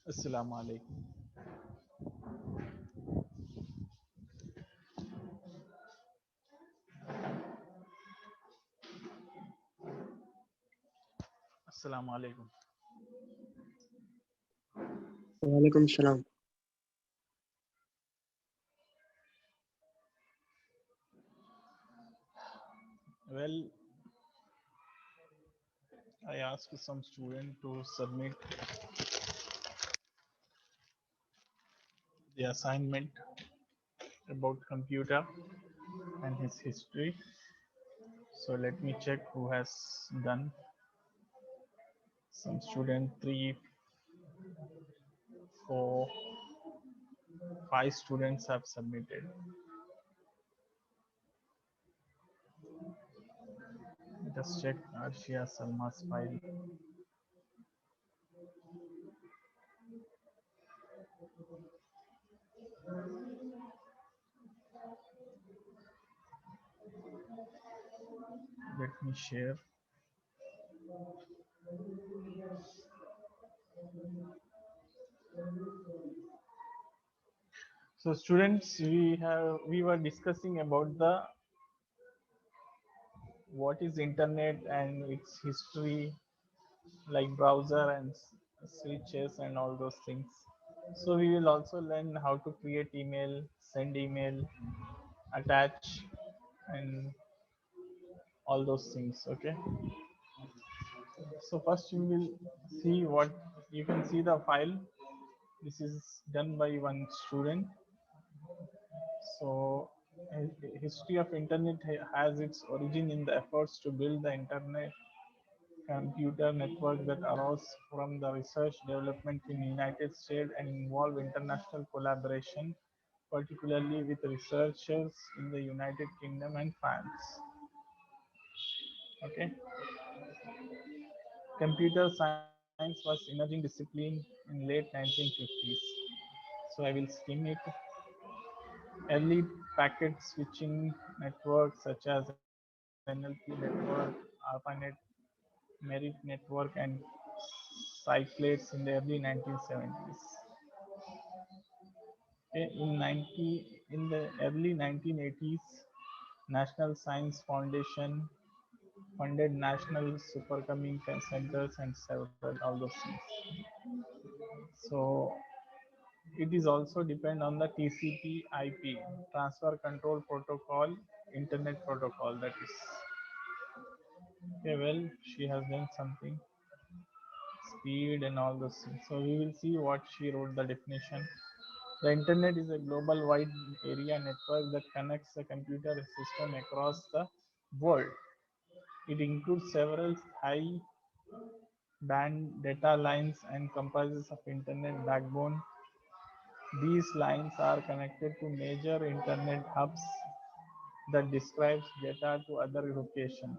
Assalamu alaikum. Assalamu alaikum. Walaikum salam. Well, I asked some student to submit the assignment about computer and his history. So let me check who has done. Some student, 3, 4, 5 students have submitted. Just check Arshia Salma's file. Let me share. So students, we were discussing about the what is internet and its history, like browser and switches and all those things. So we will also learn how to create email, send email, attach, and all those things. Okay. So first you will see what you can see the file. This is done by one student. So history of internet has its origin in the efforts to build the internet computer network that arose from the research development in the United States and involve international collaboration, particularly with researchers in the United Kingdom and France. Okay. Computer science was emerging discipline in late 1950s. So I will skim it. Early packet switching networks such as NLP network, ARPANET, Merit network, and Cyclades in the early 1970s. In the early 1980s, National Science Foundation funded national supercomputing centers and several all those things. So it is also depend on the TCP/IP transfer control protocol, internet protocol. That is okay. Well, she has done something speed and all those things. So we will see what she wrote the definition. The internet is a global wide area network that connects the computer system across the world. It includes several high band data lines and comprises of internet backbone. These lines are connected to major internet hubs that describes data to other locations,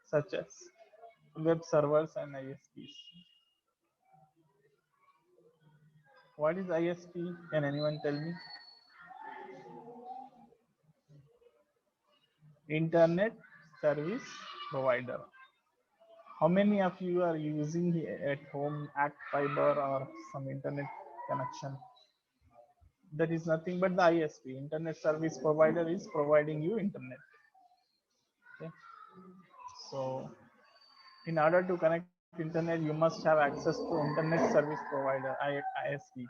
such as web servers and ISPs. What is ISP? Can anyone tell me? Internet Service Provider. How many of you are using at home Act Fiber or some internet connection? That is nothing but the ISP. Internet Service Provider is providing you internet. Okay. So in order to connect internet, you must have access to Internet Service Provider (ISP),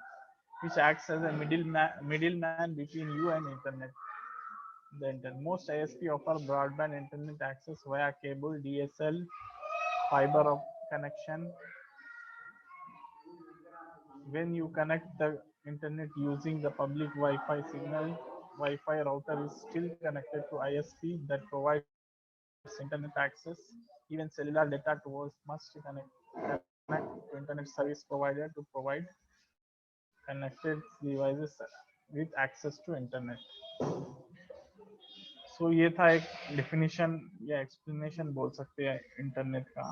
which acts as a middleman between you and internet. Most ISP offer broadband internet access via cable, DSL, fiber of connection. When you connect the internet using the public Wi-Fi signal, Wi-Fi router is still connected to ISP that provides internet access. Even cellular data towers must connect to internet service provider to provide connected devices with access to internet. सो ये था एक definition या explanation बोल सकते हैं internet का.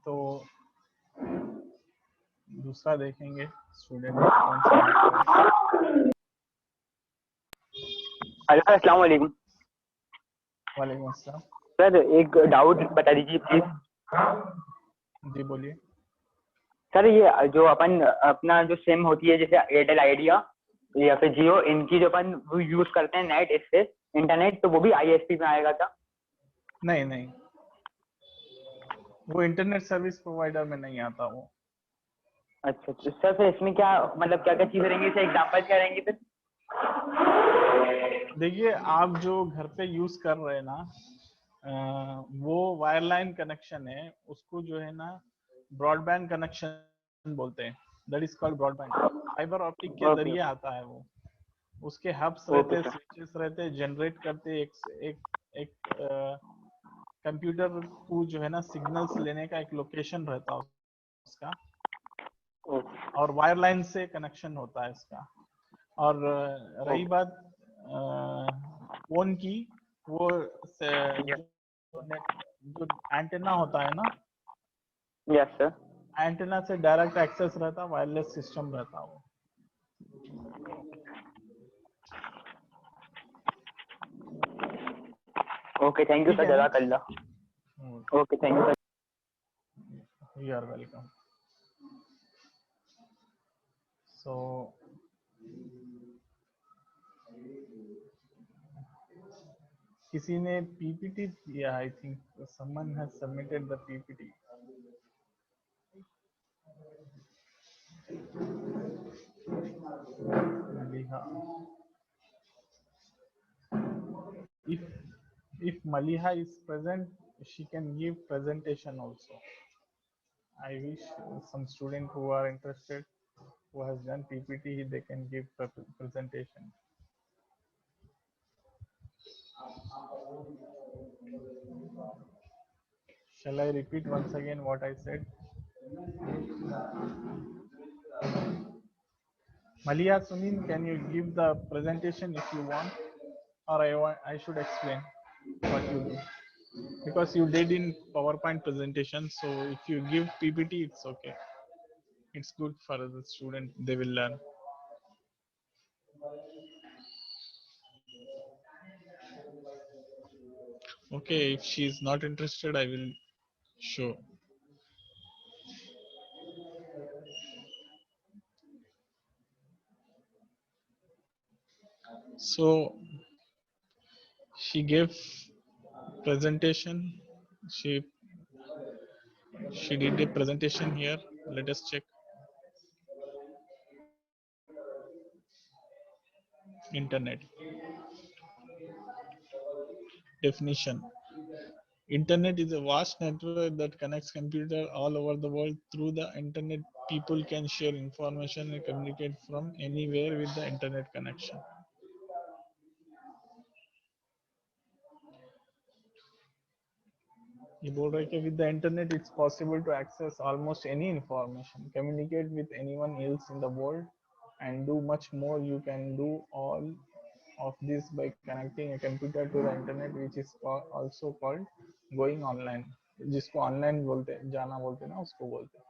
तो दूसरा देखेंगे स्टूडेंट कौन सा है. हेलो सर, अस्सलाम वालेकुम. वालेकुम अस्सलाम. सर एक डाउट बता दीजिए प्लीज. जी बोलिए. सर ये जो अपन अपना जो सिम होती है जैसे एयरटेल आइडिया या फिर जियो, इनकी जो अपन यूज करते हैं नेट, इससे इंटरनेट, तो वो भी आईएसपी में आएगा क्या? नहीं नहीं, वो इंटरनेट सर्विस प्रोवाइडर में नहीं आता वो। अच्छा तो सर फिर इसमें क्या मतलब क्या क्या चीजें रहेंगी, इससे एग्जांपल क्या रहेंगे फिर? देखिए, आप जो घर पे यूज कर रहे हैं ना, वो वायरलाइन कनेक्शन है, उसको जो है ना ब्रॉडबैंड कनेक्शन बोलते हैं। That is called broadband. Fibre optic के ओके जरिए आता है वो। उसके हब्स ओके रहते, सर। स्विचेस रहते, जनरेट करते एक कंप्यूटर को जो है ना सिग्नल्स लेने का एक लोकेशन रहता है उसका, ओके और वायरलाइन से कनेक्शन होता है इसका। और रही ओके। बात फोन की, वो जो एंटेना होता है ना, यस सर। एंटेना से डायरेक्ट एक्सेस रहता, वायरलेस सिस्टम रहता वो। ओके थैंक यू ठीक सर, है ना? जज़ाकल्लाह। Okay thank you sir. You are welcome. So किसी ने पीपीटी दिया, I think someone has submitted the PPT. Maliha. If Maliha is present, she can give presentation also. I wish some student who are interested, who has done PPT, they can give presentation. Shall I repeat once again what I said? Malia Sunin, can you give the presentation if you want, or I should explain what you do? Because you did in PowerPoint presentation, so if you give PPT, it's okay. It's good for the student, they will learn. Okay, if she is not interested, I will show. So she gave presentation. She did a presentation here. Let us check. Internet definition. Internet is a vast network that connects computers all over the world. Through the internet, people can share information and communicate from anywhere with the internet connection. ये बोल रहे हैं कि with the internet it's possible to access almost any information, communicate with anyone else in the world, and do much more. You can do all of this by connecting a computer to the internet, which is also called going online. जिसको online बोलते हैं, जाना बोलते हैं ना, उसको बोलते हैं.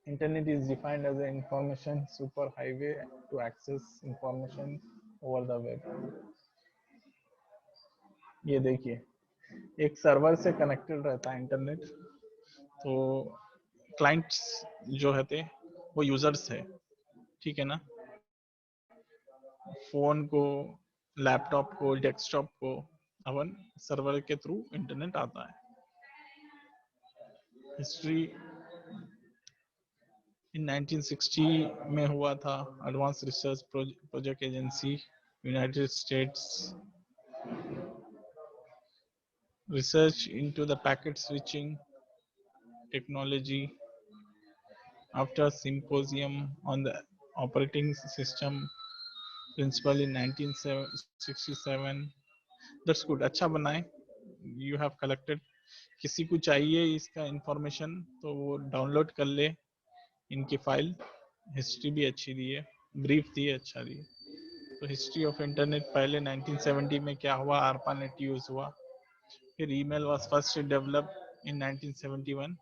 Internet is defined as an information superhighway to access information over the web. ये देखिए, एक सर्वर से कनेक्टेड रहता है इंटरनेट, तो क्लाइंट्स जो रहते वो यूजर्स है, ठीक है ना? फोन को, लैपटॉप को, डेस्कटॉप को अपन सर्वर के थ्रू इंटरनेट आता है. हिस्ट्री इन 1960 में हुआ था. Advance research project agency, United states. Research into the packet switching technology. After symposium on the operating system principle in 1967. That's good. अच्छा बनाए. You have collected. किसी को चाहिए इसका इंफॉर्मेशन तो वो डाउनलोड कर ले इनकी फाइल. हिस्ट्री भी अच्छी दी है, ब्रीफ दी है, अच्छा दी है. तो हिस्ट्री ऑफ इंटरनेट पहले 1970 में क्या हुआ, ARPANET यूज हुआ. फिर email was first developed in 1971.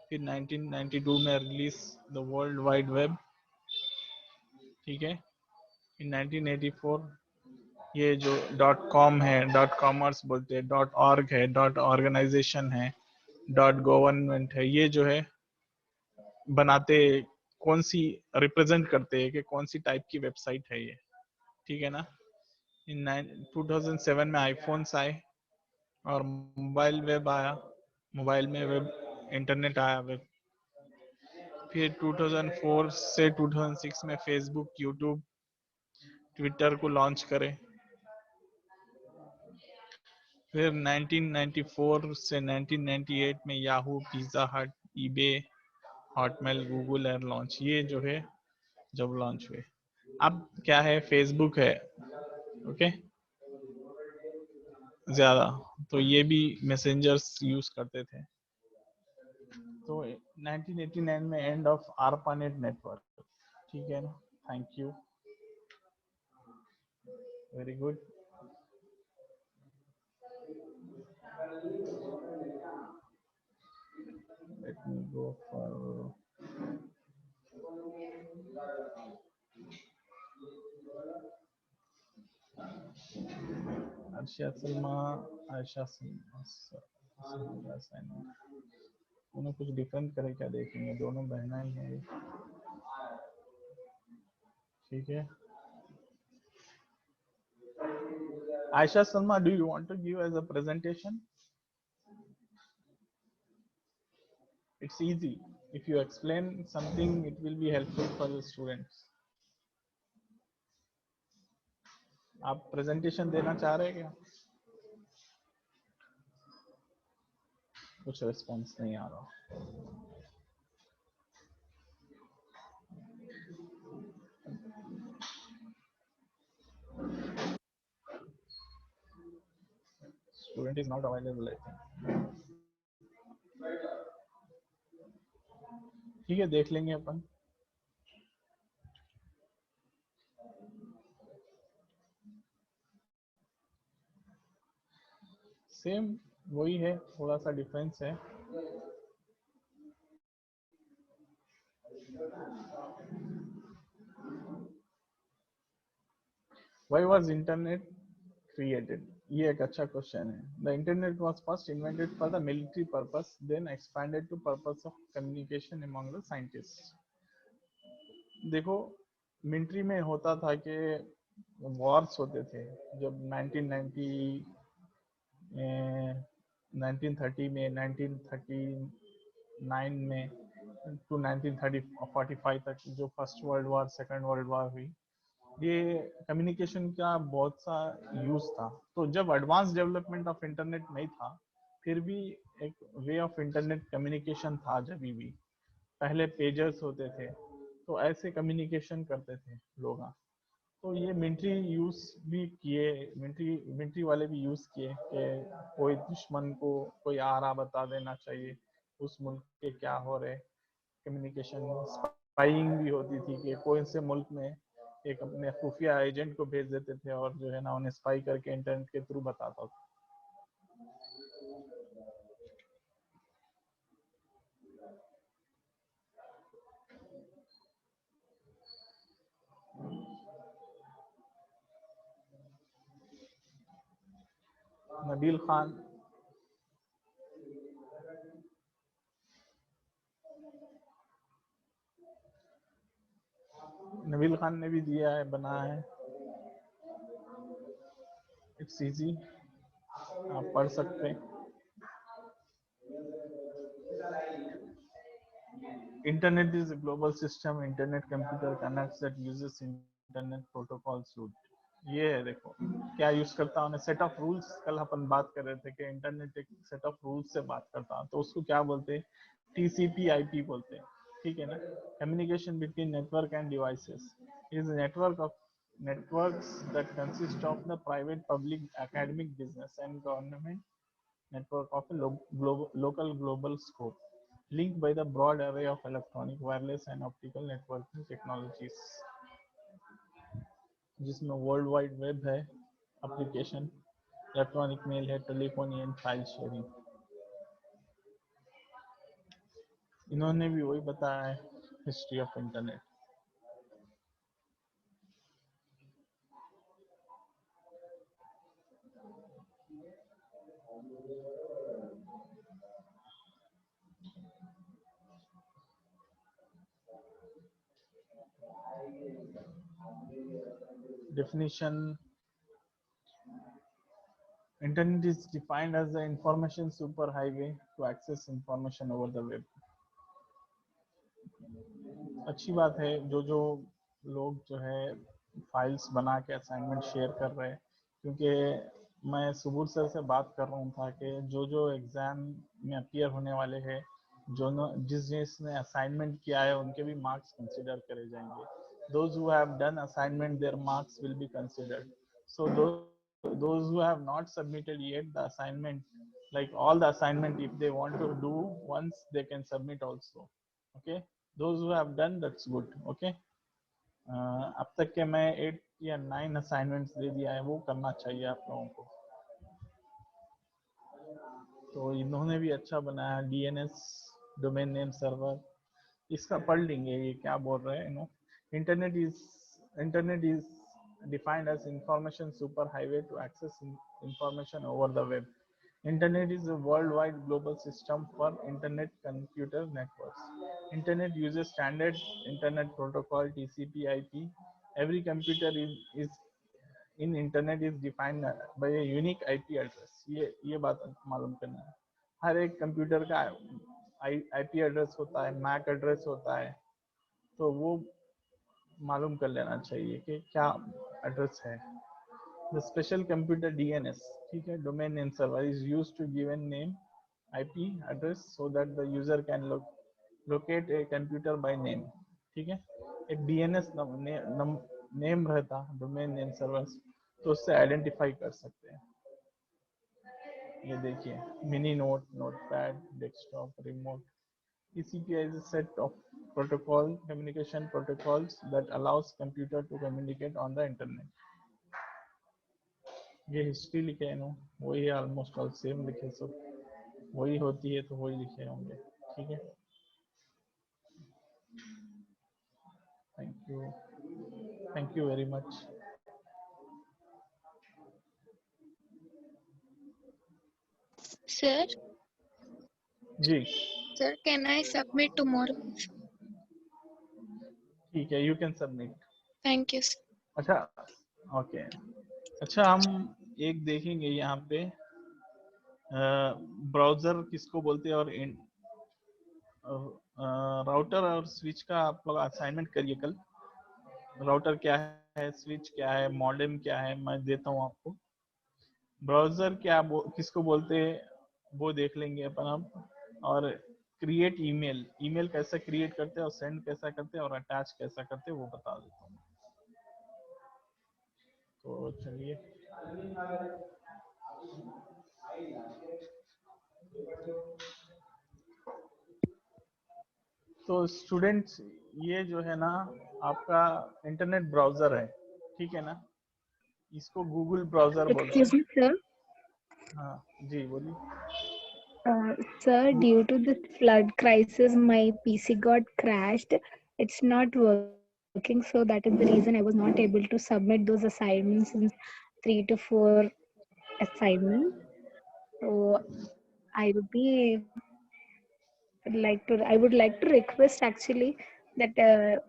फिर 1992 में release the world wide web, ठीक है. इन 1984 ये जो .com है, .commerce बोलते हैं, .org है, .organization है, .government है, ये जो है बनाते, कौन सी रिप्रेजेंट करते हैं कि कौन सी टाइप की वेबसाइट है ये, ठीक है ना। इन 2007 में आईफोन्स आए और मोबाइल वेब आया, मोबाइल में वेब इंटरनेट आया वेब। फिर 2004 से 2006 में फेसबुक, यूट्यूब, ट्विटर को लॉन्च करे। फिर 1994 से 1998 में याहू, पिज्जा हट, eBay, Hotmail, Google air launch, ये जो है जब लॉन्च हुए। अब क्या है, फेसबुक है, ओके, ज्यादा, तो ये भी मैसेंजर्स यूज करते थे। तो 1989 में एंड ऑफ आरपानेट नेटवर्क, ठीक है ना। Thank you, very good. Let me go for Arshia Salma, Ayesha Salma, दोनों कुछ डिफरेंट करे क्या देखेंगे, दोनों बहना ही है, ठीक है। Aisha Salma, do you want to give as a presentation? It's easy. If you explain something, it will be helpful for the students. आप प्रेजेंटेशन देना चाह रहे हैं क्या? कुछ रिस्पॉन्स नहीं आ रहा। Student is not available, I think. ठीक है, देख लेंगे अपन। सेम वही है, थोड़ा सा डिफरेंस है। Why was internet created? ये एक अच्छा क्वेश्चन है। The internet was first invented for the military purpose, then expanded to purpose of communication among the scientists. देखो, मिलिट्री में होता था कि वॉर्स होते थे। जब 1930 में, 1939 में टू 1945 तक जो first world war, second world war हुई, ये कम्युनिकेशन का बहुत सा यूज था। तो जब एडवांस डेवलपमेंट ऑफ इंटरनेट नहीं था, फिर भी एक वे ऑफ इंटरनेट कम्युनिकेशन था। जब भी पहले पेजर्स होते थे, तो ऐसे कम्युनिकेशन करते थे लोग। तो ये मिलिट्री यूज भी किए, मिलिट्री वाले भी यूज किए कि कोई दुश्मन को कोई आ रहा बता देना चाहिए उस मुल्क के क्या हो रहे। कम्युनिकेशन स्पाइंग भी होती थी कि कोई से मुल्क में एक अपने खुफिया एजेंट को भेज देते थे और जो है ना उन्हें स्पाई करके इंटरनेट के थ्रू बताता था। नबील खान, नबील खान ने भी दिया है, बनाया है। इट्स इजी, आप पढ़ सकते हैं। Internet is a global system. Internet computer connects that uses internet protocol suite. ये है, देखो क्या यूज करता हूँ, सेट ऑफ रूल्स। कल अपन बात कर रहे थे कि इंटरनेट एक सेट ऑफ रूल्स से बात करता हूँ, तो उसको क्या बोलते हैं, TCP/IP बोलते हैं, ठीक है ना। Communication between network end devices is network of networks that consist of the private, public, academic, business and government network of a local global scope, linked by the broad array of electronic, wireless and optical networking technologies, जिसमें world wide web है, application, electronic mail है, telephony and file sharing. इन्होंने भी वही बताया है, history of internet. Definition: Internet is defined as the information superhighway to access information over the web. अच्छी बात है, जो लोग जो है फाइल्स बना के असाइनमेंट शेयर कर रहे हैं, क्योंकि मैं सुबूर सर से बात कर रहा हूँ था कि जो एग्जाम में अपीयर होने वाले हैं, जिसने असाइनमेंट किया है उनके भी मार्क्स कंसिडर करे जाएंगे. Those who have done assignment, their marks will be considered. So those who have not submitted yet the assignment, like all the assignment, if they want to do once, they can submit also. Okay, those who have done, that's good. Okay, अब तक के मैं 8 या 9 assignments दे दिया है, वो करना चाहिए आप लोगों को. तो इन्होंने भी अच्छा बनाया, DNS डोमेन नेम सर्वर. इसका पढ़ लेंगे ये क्या बोल रहे हैं. Internet is defined as information superhighway to access information over the web. Internet is a worldwide global system for internet computer networks. Internet uses standard internet protocol TCP/IP. Every computer is in internet is defined by a unique IP address. ये बात मालूम करना है. हर एक computer का IP address होता है, Mac address होता है, तो वो मालूम कर लेना चाहिए कि क्या एड्रेस है. The special computer DNS, ठीक है, domain name server, is used to give a name IP address so that the user can locate a computer by name. ठीक है, एक DNS नेम रहता, domain name server, तो उससे identify कर सकते हैं. ये देखिए, mini note, notepad, desktop, remote. TCP is a set of communication protocols that allows computer to communicate on the internet. ये हिस्ट्री लिखे है ना, वही ऑलमोस्ट ऑल सेम लिखे, सब वही होती है तो वही लिखे होंगे. ठीक है, thank you very much. Sir, जी sir, can I submit tomorrow? ठीक है, you can submit. Thank you, sir. अच्छा, ओके. अच्छा, हम एक देखेंगे यहाँ पे ब्राउजर किसको बोलते हैं, और राउटर और स्विच का आप लोग असाइनमेंट करिए कल. राउटर क्या है, स्विच क्या है, मॉडेम क्या है, मैं देता हूँ आपको. ब्राउजर किसको बोलते हैं वो देख लेंगे अपन अब. और क्रिएट ईमेल कैसे क्रिएट करते हैं, और सेंड कैसा करते हैं, और अटैच कैसा करते हैं, वो बता देता हूँ. तो चलिए, तो स्टूडेंट्स, ये जो है ना आपका इंटरनेट ब्राउजर है, ठीक है ना. इसको गूगल ब्राउजर बोलते Excuse हैं. me, sir. हाँ जी, बोलिए. Sir, due to this flood crisis, my PC got crashed. It's not working, so that is the reason I was not able to submit those assignments in 3 to 4 assignments. So I would like to request actually that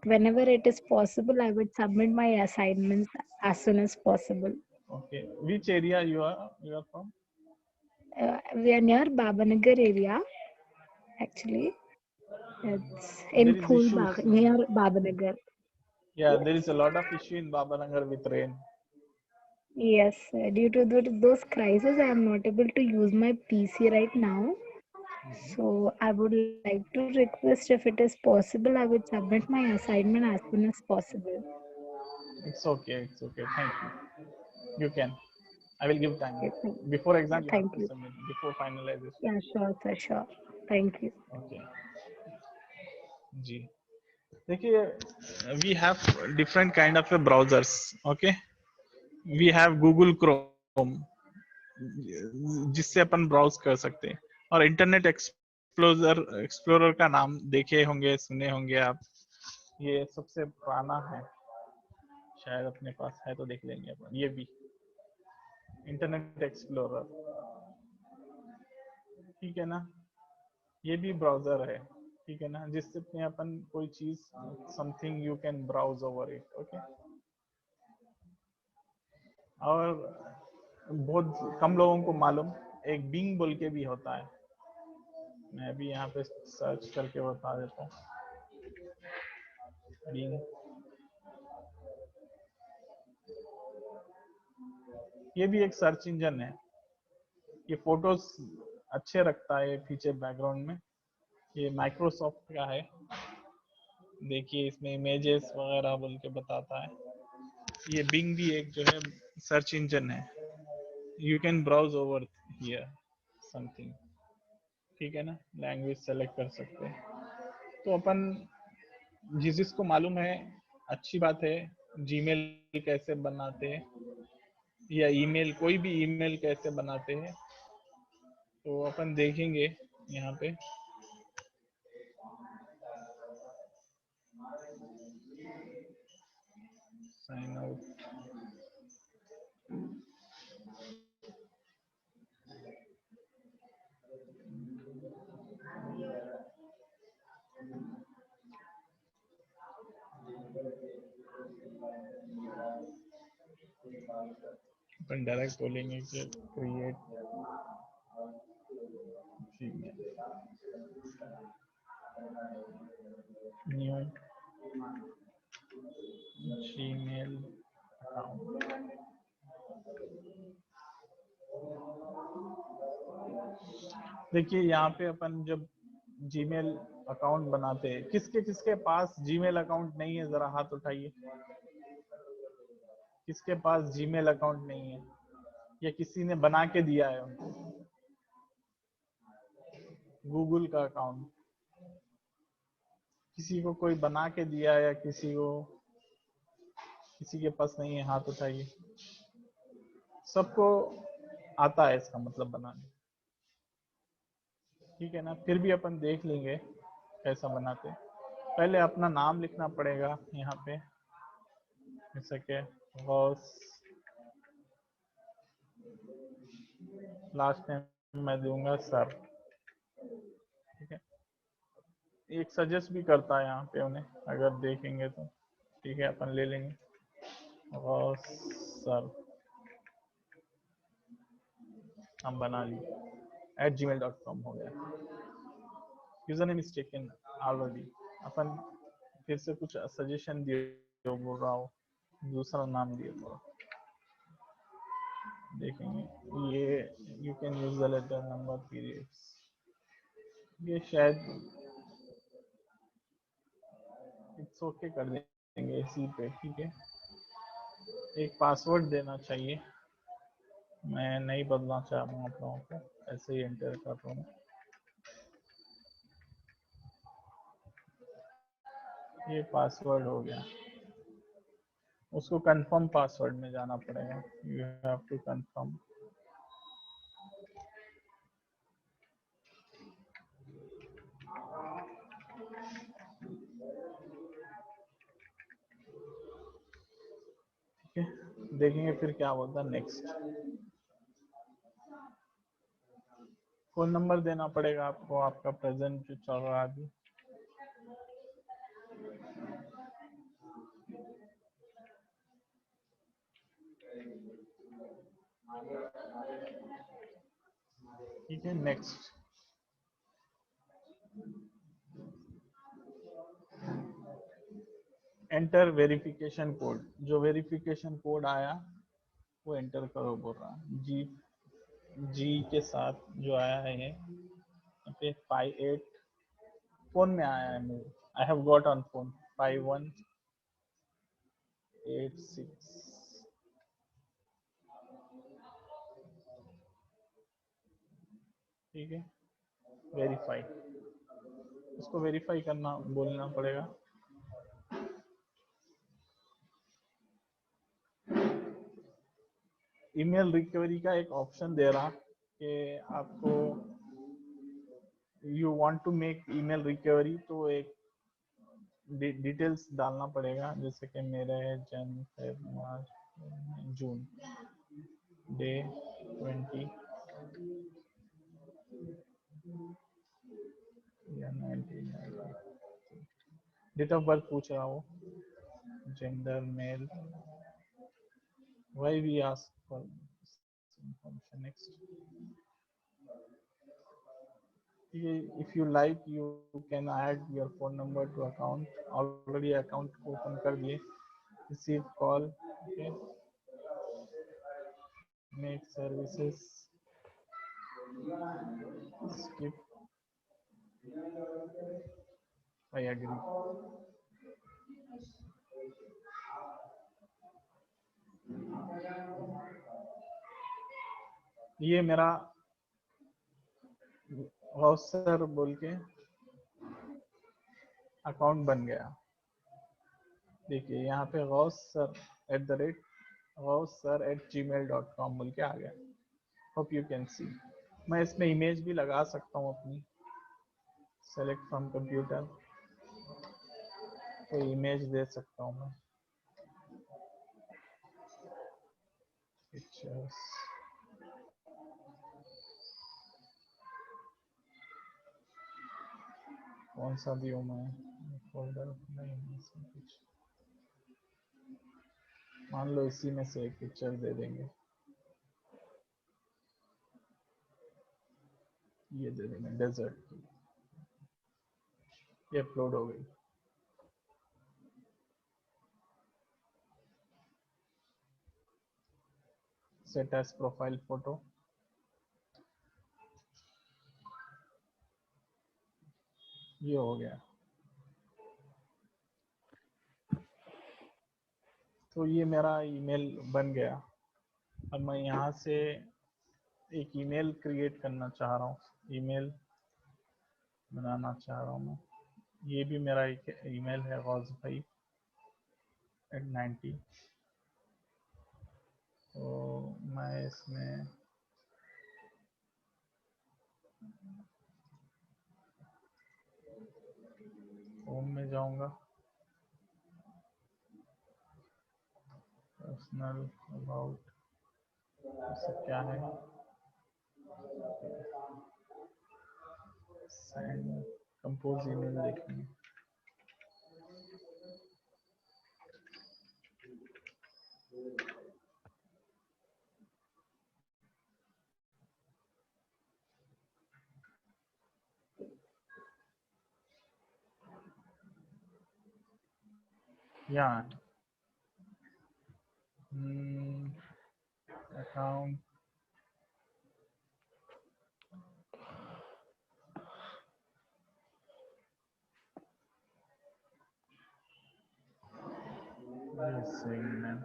whenever it is possible, I would submit my assignments as soon as possible. Okay, which area you are from? We are near Babanagar area, actually. It's in There is Phoolbagh, issues. near Babanagar. Yeah, there is a lot of issue in Babanagar with rain. Yes, due to those crises, I am not able to use my PC right now. So I would like to request, if it is possible, I would submit my assignment as soon as possible. It's okay. Thank you. You can. I will give time. Okay, Before exam, you have thank to you. submit. Before finalization. Yeah, sure, sir, sure. Thank you. Okay. जी, देखिए, we have different kind of browsers. Okay, we have Google Chrome, जिससे अपन browse कर सकते हैं, और internet explorer का नाम देखे होंगे, सुने होंगे आप. ये सबसे पुराना है, शायद अपने पास है तो देख लेंगे अपन. ये भी इंटरनेट एक्सप्लोरर, ठीक है ना, ये भी ब्राउजर है. ठीक है ना, जिससे अपन कोई चीज something you can browse over it. Okay, और बहुत कम लोगों को मालूम एक बिंग बोल के भी होता है। मैं भी यहाँ पे सर्च करके बता देता हूँ। बिंग, ये भी एक सर्च इंजन है। ये फोटोज अच्छे रखता है पीछे बैकग्राउंड में। ये माइक्रोसॉफ्ट का है। देखिए इसमें इमेजेस वगैरह बोल के बताता है। ये बिंग भी एक जो है सर्च इंजन है। You can browse over here something. ठीक है ना, लैंग्वेज सेलेक्ट कर सकते हैं। तो अपन जिसको मालूम है, अच्छी बात है। जीमेल कैसे बनाते हैं या ईमेल, कोई भी ईमेल कैसे बनाते हैं, तो अपन देखेंगे यहाँ पे। साइन आउट, अपन डायरेक्ट बोलेंगे कि create Gmail, new Gmail account. देखिए यहाँ पे अपन जब जीमेल अकाउंट बनाते हैं, किसके किसके पास जीमेल अकाउंट नहीं है, जरा हाथ उठाइए। किसके पास जीमेल अकाउंट नहीं है या किसी ने बना के दिया है उनको गूगल का अकाउंट? किसी को कोई बना के दिया है या किसी के पास नहीं है, हाथ उठाइए। सबको आता है इसका मतलब बनाने। ठीक है ना, फिर भी अपन देख लेंगे कैसा बनाते हैं। पहले अपना नाम लिखना पड़ेगा यहाँ पे, जैसे कि गौस। लास्ट नेम मैं दूंगा सर। ठीक है, एक सजेस्ट भी करता है यहाँ पे उन्हें, अगर देखेंगे तो। ठीक है, अपन ले लेंगे गौस सर, हम बना लिए। @gmail.com हो गया। User name is taken already. अपन फिर से कुछ सजेशन दिए जो बोल रहा हो, दूसरा नाम दिए तो देखेंगे। ये you can use the letter number periods, ये शायद इट्स ओके कर देंगे इसी पे। ठीक है, एक पासवर्ड देना चाहिए। मैं नहीं बदलना चाह रहा हूँ आप लोगों को, ऐसे ही एंटर कर रहा हूँ। ये पासवर्ड हो गया। उसको कंफर्म पासवर्ड में जाना पड़ेगा। You have to confirm. ठीक है, देखेंगे फिर क्या बोलता है नेक्स्ट। फोन नंबर देना पड़ेगा आपको, आपका प्रेजेंट जो चल रहा है अभी। ठीक है, नेक्स्ट। एंटर वेरिफिकेशन कोड, जो वेरिफिकेशन कोड आया वो एंटर करो बोल रहा है। जी के साथ जो आया है ये 58 फोन में आया है मेरे। I have got on phone 5186। ठीक है, वेरीफाई, इसको वेरीफाई करना बोलना पड़ेगा। ईमेल रिकवरी का एक ऑप्शन दे रहा कि आपको you want to make email recovery, तो एक डिटेल्स डालना पड़ेगा, जैसे कि मेरा है जन फेब मार्च जून, डे 20, या 1990। डेट ऑफ बर्थ पूछ रहा हूँ, gender male, why we ask for information next। if you like you can add your phone number to account, already account open कर दिए, receive call, okay, make services, skip, I agree। ये मेरा voucher बोल के account बन गया। देखिए यहाँ पे gaussir@gmail.com बोल के आ गया। Hope you can see. मैं इसमें इमेज भी लगा सकता हूँ अपनी, सेलेक्ट फ्रॉम कंप्यूटर, तो इमेज दे सकता हूँ मैं, पिक्चर्स, कौन सा दियो मैं फोल्डर, नहीं इसमें कुछ, मान लो इसी में से एक पिक्चर दे देंगे, ये दे देंगे डेजर्ट की, ये अपलोड हो गई। सेट एज प्रोफाइल फोटो, ये हो गया। तो ये मेरा ईमेल बन गया। अब मैं यहाँ से एक ईमेल क्रिएट करना चाह रहा हूँ, ईमेल बनाना चाह रहा हूँ मैं। ये भी मेरा एक ईमेल है, gauss5@90। तो मैं इसमें होम में जाऊंगा, पर्सनल, अबाउट, सब क्या है, सेंड, कंपोज ईमेल देखेंगे। यहाँ अकाउंट, ईमेल,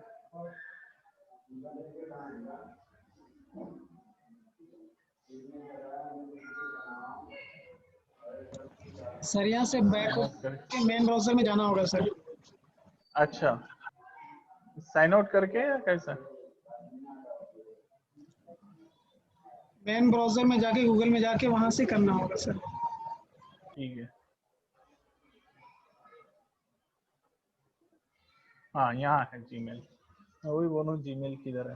सर यहाँ से बैक के मेन ब्राउजर में जाना होगा सर। अच्छा, साइन आउट करके या कैसा? मेन ब्राउजर में जाके गूगल में जाके वहां से करना होगा सर। ठीक है, हाँ यहाँ है जीमेल, मैं वही बोलूँ जीमेल किधर है।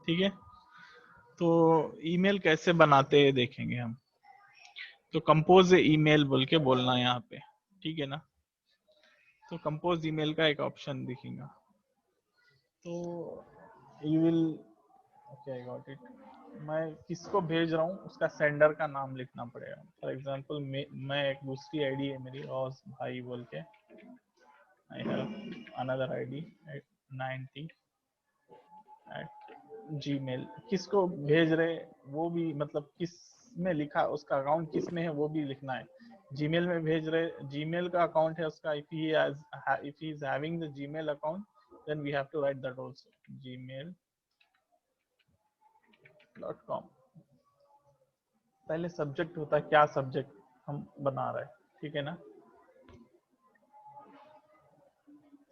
ठीक है, तो ईमेल कैसे बनाते हैं देखेंगे हम। तो कंपोज ईमेल बोल के बोलना है यहाँ पे, ठीक है ना। तो कंपोज ईमेल का एक ऑप्शन दिखेगा, तो you will, okay I got it. मैं किसको भेज रहा हूँ उसका सेंडर का नाम लिखना पड़ेगा। फॉर एग्जांपल मैं एक दूसरी आईडी है मेरी, और भाई बोल के, I have another ID 90@gmail। किसको भेज रहे वो भी, मतलब किस में लिखा, उसका अकाउंट किस में है वो भी लिखना है। जीमेल में भेज रहे, जीमेल का अकाउंट है उसका, if he is having the Gmail account then we have to write that also, gmail.com। पहले सब्जेक्ट होता है, क्या सब्जेक्ट हम बना रहे हैं, ठीक है ना।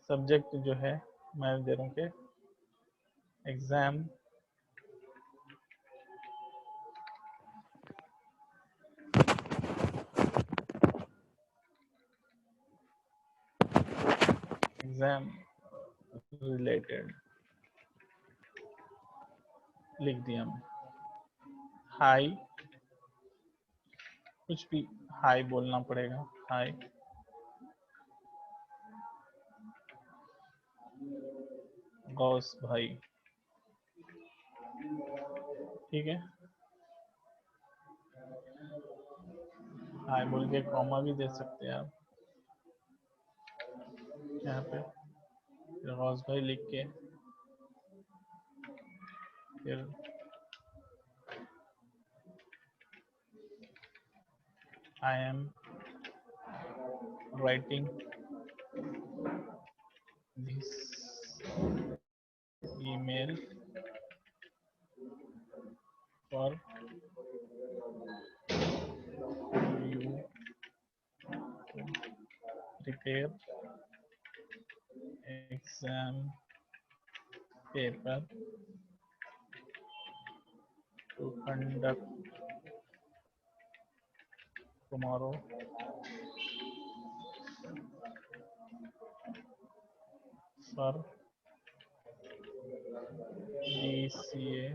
सब्जेक्ट जो है मैं दे रहा हूँ कि एग्जाम रिलेटेड लिख दिया मैं। हाय, कुछ भी हाय बोलना पड़ेगा, हाय। गौस भाई, ठीक है। हाय बोल के कॉमा भी दे सकते हैं आप यहाँ पे, फिर गौस भाई लिख के, फिर I am writing this email for you to prepare exam paper to conduct tomorrow for DCA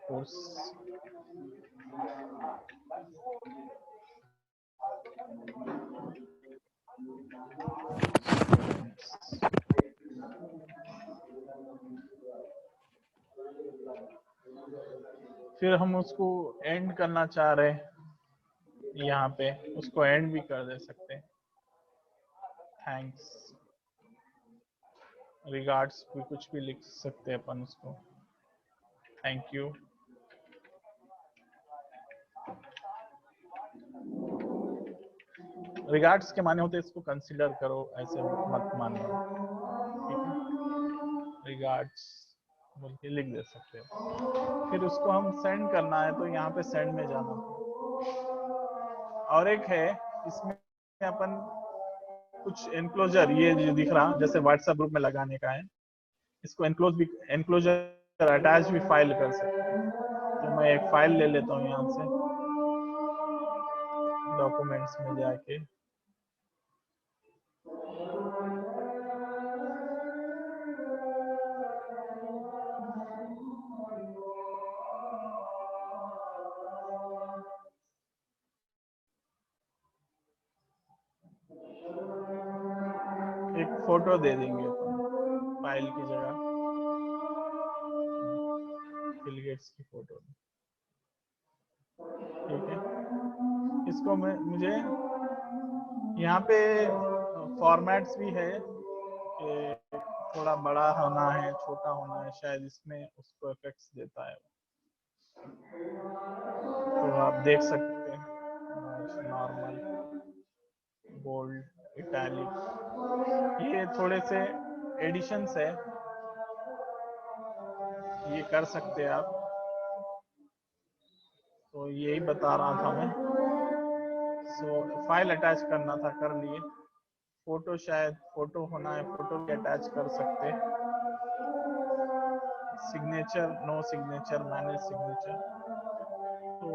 course फिर हम उसको एंड करना चाह रहे हैं, यहाँ पे उसको एंड भी कर दे सकते हैं। थैंक्स, रिगार्ड्स भी कुछ भी लिख सकते हैं अपन उसको। Thank you. रिगार्ड्स के माने होते हैं इसको कंसीडर करो, ऐसे मत मानो, ठीक है। रिगार्ड्स बोल के लिख दे सकते हो। फिर उसको हम सेंड करना है तो यहाँ पे सेंड में जाना। और एक है इसमें अपन कुछ एनक्लोजर, ये जो दिख रहा जैसे व्हाट्सएप ग्रुप में लगाने का है, इसको एनक्लोजर अटैच भी फाइल कर सकते हैं। तो मैं एक फाइल ले लेता हूँ यहाँ से, डॉक्यूमेंट्स में जाके, एक फोटो दे देंगे अपन फाइल की जगह, बिल गेट्स की फोटो, ठीक है। इसको मुझे यहाँ पे फॉर्मेट्स भी है कि थोड़ा बड़ा होना है, छोटा होना है, शायद इसमें उसको इफेक्ट्स देता है, तो आप देख सकते हैं। नॉर्मल, बोल्ड, इटैलिक, ये थोड़े से एडिशंस है, ये कर सकते हैं आप। तो यही बता रहा था मैं। सो फाइल अटैच करना था, कर लिए। फोटो, शायद फोटो होना है, फोटो भी अटैच कर सकते हैं। Signature, no signature, manage signature, तो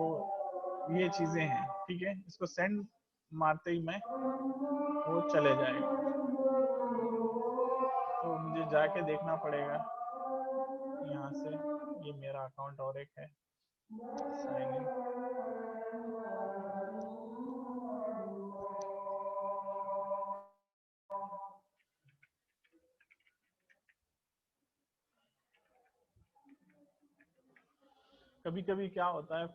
ये चीजें हैं, ठीक है। इसको सेंड मारते ही मैं वो चले जाएगा, तो मुझे जाके देखना पड़ेगा यहाँ से। ये मेरा अकाउंट और एक है, साइन इन। कभी कभी क्या होता है,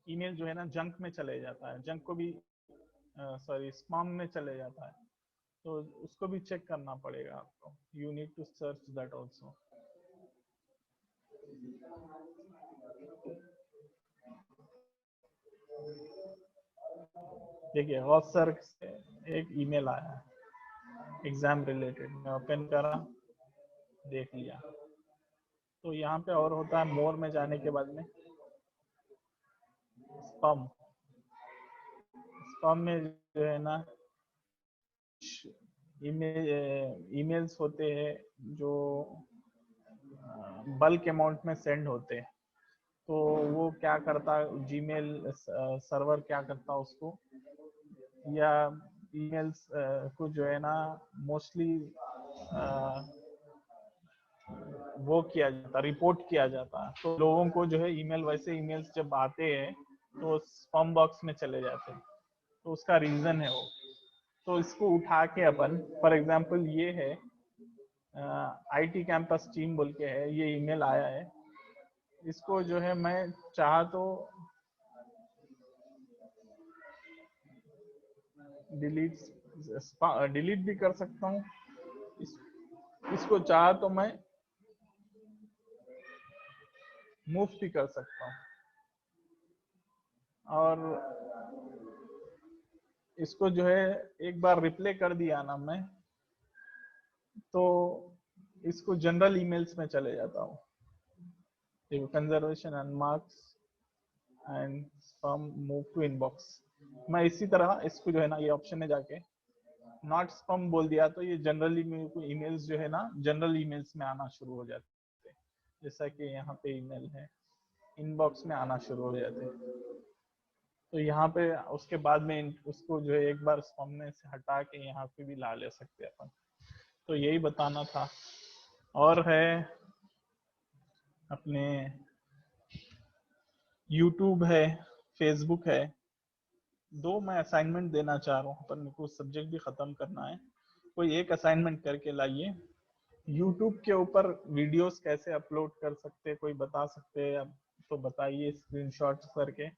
ईमेल जो है ना जंक में चले जाता है, जंक को भी सॉरी स्पैम में चले जाता है, तो उसको भी चेक करना पड़ेगा आपको। You need to search that also. देखिए गौस सर से एक ईमेल आया है एग्जाम रिलेटेड, मैं ओपन करा, देख लिया। तो यहाँ पे और होता है, मोर में जाने के बाद में स्पैम, स्पैम में जो है ना ईमेल्स होते हैं जो बल्क अमाउंट में सेंड होते हैं, तो वो क्या करता, जीमेल सर्वर क्या करता उसको, या ईमेल्स को जो है ना मोस्टली वो किया जाता, रिपोर्ट किया जाता। तो लोगों को जो है ईमेल, वैसे ईमेल्स जब आते हैं तो स्पैम बॉक्स में चले जाते हैं, तो उसका रीजन है वो। तो इसको उठा के अपन, फॉर एग्जांपल ये है आईटी कैंपस टीम बोल के है, ये ईमेल आया है, इसको जो है मैं चाह तो डिलीट भी कर सकता हूँ, इसको चाह तो मैं मूव भी कर सकता हूँ, और इसको जो है एक बार रिप्ले कर दिया ना मैं, तो इसको जनरल ईमेल्स में चले जाता हूँ। देखो, conservation and marks and from move to inbox. मैं इसी तरह इसको जो है ना ये ऑप्शन में जाके नॉट स्पैम बोल दिया, तो ये जनरली ईमेल्स जो है ना जनरल ईमेल्स में आना शुरू हो जाते हैं। जैसा कि यहाँ पे ईमेल है, इनबॉक्स में आना शुरू हो जाते हैं। तो यहाँ पे उसके बाद में उसको जो है एक बार स्पैम में से हटा के यहाँ पे भी ला ले सकते हैं अपन। तो यही बताना था। और है अपने YouTube है, Facebook है, दो मैं असाइनमेंट देना चाह रहा हूँ। अपन को सब्जेक्ट भी खत्म करना है, कोई एक असाइनमेंट करके लाइए। YouTube के ऊपर वीडियोस कैसे अपलोड कर सकते, कोई बता सकते हैं तो बताइए स्क्रीनशॉट्स करके।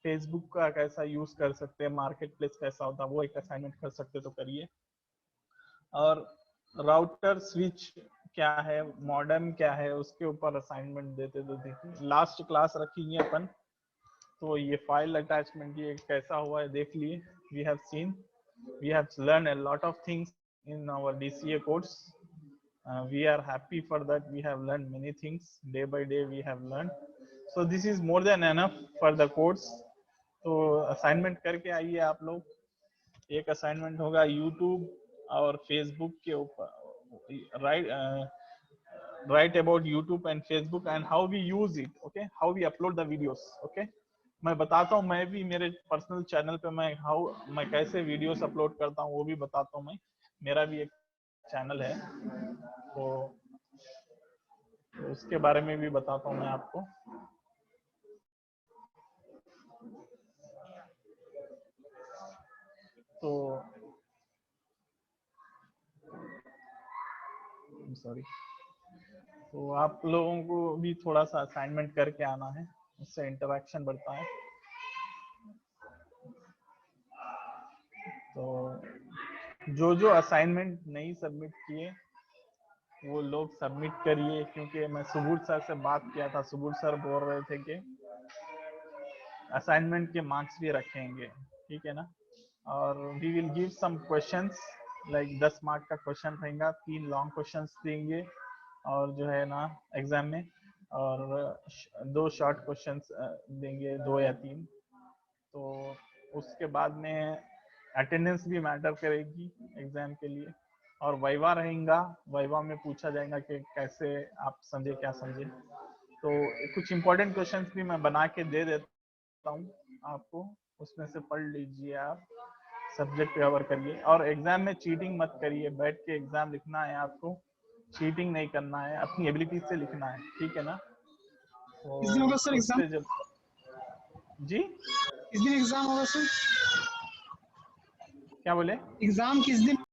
फेसबुक का कैसा यूज कर सकते हैं, मार्केट प्लेस कैसा होता है, वो एक असाइनमेंट कर सकते तो करिए। और राउटर स्विच क्या है, मॉडेम क्या है, उसके ऊपर असाइनमेंट देते तो देखिए। लास्ट क्लास रखी है अपन, तो ये फाइल अटैचमेंट ये कैसा हुआ है देख लिए। We have seen, we have learn a lot of things in our DCA course. We are happy for that. We have learned many things day by day. We have learned, so this is more than enough for the course. तो assignment करके आइए आप लोग। एक assignment होगा YouTube और Facebook के ऊपर, write about YouTube and Facebook and how we use it, okay, how we upload the videos, okay। मैं बताता हूँ, मैं भी मेरे पर्सनल चैनल पे मैं कैसे वीडियोस अपलोड करता हूँ वो भी बताता हूँ। मैं, मेरा भी एक चैनल है, तो उसके बारे में भी बताता हूँ मैं आपको। तो सॉरी, तो आप लोगों को भी थोड़ा सा असाइनमेंट करके आना है, उससे इंटरेक्शन बढ़ता है। तो जो असाइनमेंट नहीं सबमिट किए वो लोग सबमिट करिए, क्योंकि मैं सुबूर सर से बात किया था, सुबूर सर बोल रहे थे कि असाइनमेंट के मार्क्स भी रखेंगे, ठीक है ना। और we will give some questions, like 10 mark का क्वेश्चन रहेगा, 3 लॉन्ग क्वेश्चंस देंगे और जो है ना एग्जाम में, और 2 शॉर्ट क्वेश्चंस देंगे, 2 या 3। तो उसके बाद में अटेंडेंस भी मैटर करेगी एग्जाम के लिए, और वाइवा रहेगा, वाइवा में पूछा जाएगा कि कैसे आप समझे, क्या समझे। तो कुछ इंपॉर्टेंट क्वेश्चंस भी मैं बना के दे देता हूँ आपको, उसमें से पढ़ लीजिए आप, सब्जेक्ट कवर करिए। और एग्जाम में चीटिंग मत करिए, बैठ के एग्जाम लिखना है आपको, चीटिंग नहीं करना है, अपनी एबिलिटी से लिखना है, ठीक है ना। तो किस दिन होगा सर एग्जाम? उससे जब जी किस दिन एग्जाम होगा सर? क्या बोले? एग्जाम किस दिन?